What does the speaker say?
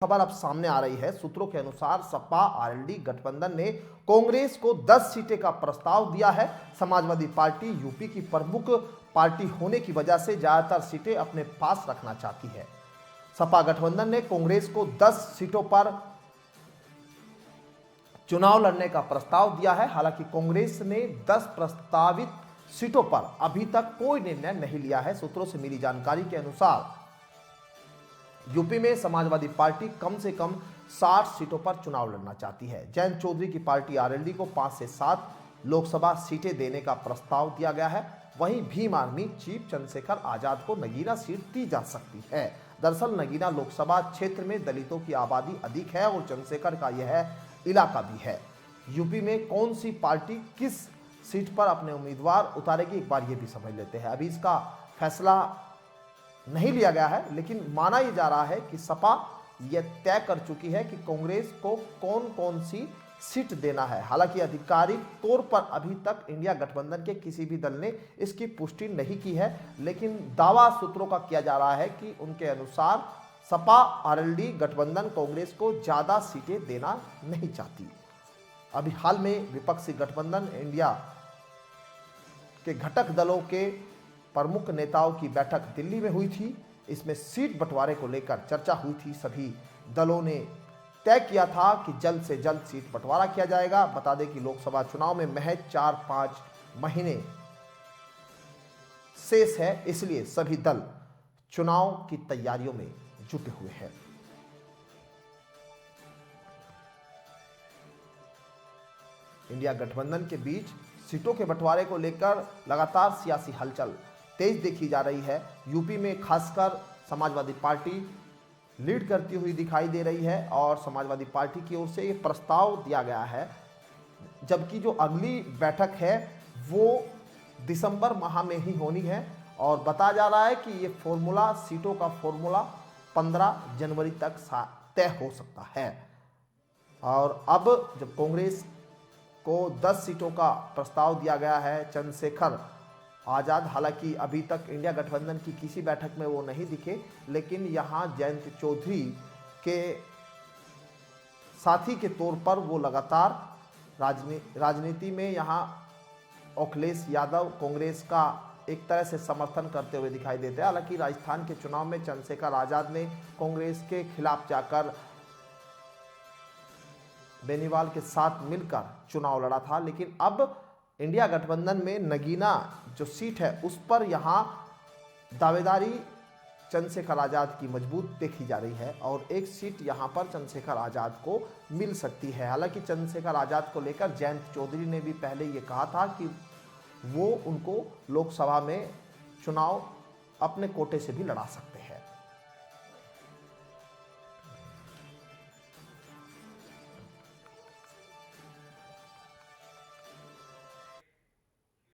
खबर अब सामने आ रही है। सूत्रों के अनुसार सपा आरएलडी गठबंधन ने कांग्रेस को 10 सीटें का प्रस्ताव दिया है। समाजवादी पार्टी यूपी की प्रमुख पार्टी होने की वजह से ज्यादातर सीटें अपने पास रखना चाहती है। सपा गठबंधन ने कांग्रेस को 10 सीटों पर चुनाव लड़ने का प्रस्ताव दिया है। हालांकि कांग्रेस ने 10 प्रस्तावित सीटों पर अभी तक कोई निर्णय नहीं लिया है। सूत्रों से मिली जानकारी के अनुसार यूपी में समाजवादी पार्टी कम से कम 60 सीटों पर चुनाव लड़ना चाहती है। जयंत चौधरी की पार्टी आरएलडी को 5 से 7 लोकसभा सीटें देने का प्रस्ताव दिया गया है। वहीं भीम आर्मी चीफ चंद्रशेखर आजाद को नगीना सीट दी जा सकती है। दरअसल नगीना लोकसभा क्षेत्र में दलितों की आबादी अधिक है और चंद्रशेखर का यह इलाका भी है। यूपी में कौन सी पार्टी किस सीट पर अपने उम्मीदवार उतारेगी, एक बार ये भी समझ लेते हैं। अभी इसका फैसला नहीं लिया गया है, लेकिन माना यह जा रहा है कि सपा यह तय कर चुकी है कि कांग्रेस को कौन कौन सी सीट देना है। हालांकि आधिकारिक तौर पर अभी तक इंडिया गठबंधन के किसी भी दल ने इसकी पुष्टि नहीं की है, लेकिन दावा सूत्रों का किया जा रहा है कि उनके अनुसार सपा आरएलडी गठबंधन कांग्रेस को ज्यादा सीटें देना नहीं चाहती। अभी हाल में विपक्षी गठबंधन इंडिया के घटक दलों के प्रमुख नेताओं की बैठक दिल्ली में हुई थी। इसमें सीट बंटवारे को लेकर चर्चा हुई थी। सभी दलों ने तय किया था कि जल्द से जल्द सीट बंटवारा किया जाएगा। बता दें कि लोकसभा चुनाव में महज 4-5 महीने शेष है, इसलिए सभी दल चुनाव की तैयारियों में जुटे हुए हैं। इंडिया गठबंधन के बीच सीटों के बंटवारे को लेकर लगातार सियासी हलचल तेज देखी जा रही है। यूपी में खासकर समाजवादी पार्टी लीड करती हुई दिखाई दे रही है और समाजवादी पार्टी की ओर से ये प्रस्ताव दिया गया है, जबकि जो अगली बैठक है वो दिसंबर माह में ही होनी है। और बताया जा रहा है कि ये फॉर्मूला, सीटों का फॉर्मूला 15 जनवरी तक तय हो सकता है। और अब जब कांग्रेस को 10 सीटों का प्रस्ताव दिया गया है, चंद्रशेखर आजाद हालांकि अभी तक इंडिया गठबंधन की किसी बैठक में वो नहीं दिखे, लेकिन यहाँ जयंत चौधरी के साथी के तौर पर वो लगातार राजनीति में यहाँ अखिलेश यादव कांग्रेस का एक तरह से समर्थन करते हुए दिखाई देते हैं। हालांकि राजस्थान के चुनाव में चंद्रशेखर आजाद ने कांग्रेस के खिलाफ जाकर बेनीवाल के साथ मिलकर चुनाव लड़ा था, लेकिन अब इंडिया गठबंधन में नगीना जो सीट है उस पर यहाँ दावेदारी चंद्रशेखर आजाद की मजबूत देखी जा रही है और एक सीट यहाँ पर चंद्रशेखर आजाद को मिल सकती है। हालांकि चंद्रशेखर आजाद को लेकर जयंत चौधरी ने भी पहले ये कहा था कि वो उनको लोकसभा में चुनाव अपने कोटे से भी लड़ा सकते हैं।